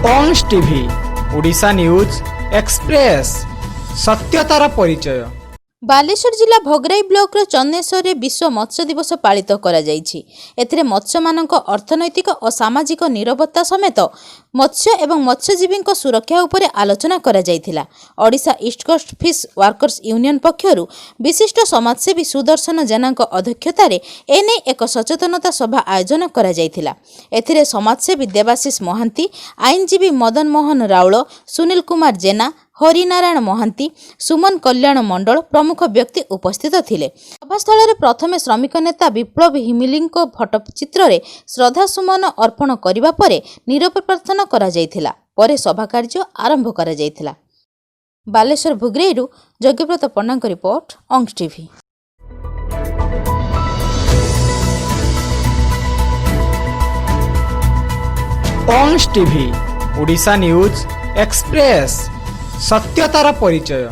ऑन्क्स TV Odisha news express सत्यतार परिचय। बालेश्वर जिला भोगराई ब्लॉक चन्नेश्वर विश्व मत्स्य दिवस पालित एथिरे मत्स्य मानक अर्थनैतिक और सामाजिक निरवता समेत मत्स्य एवं मत्स्यजीवी सुरक्षा उपरे आलोचना करा जायथिला। Odisha east coast fish workers union पक्षर विशिष्ट समाजसेवी सुदर्शन जेना अध्यक्षतार एने एक सचेतनता सभा आयोजन करा जायथिला। एथिरे समाजसेवी देवाशीष महांती, आईनजीवी मदन मोहन राउल, सुनील कुमार जेना, हरिनारायण महांती, सुमन कल्याण मंडल प्रमुख व्यक्ति उपस्थित थिले। सभास्थल प्रथमे श्रमिक नेता विप्लव हिमिली फटचित्र रे श्रद्धा सुमन अर्पण करिबा परे नीरव प्रार्थना करा जायथिला। परे सभा कार्य आरंभ करा जायथिला। बालेश्वर भोगराईरु जग्यव्रत पन्नांक रिपोर्ट, ऑन्क्स टीवी। ऑन्क्स टीवी ओडिशा न्यूज एक्सप्रेस सत्यतार परिचय।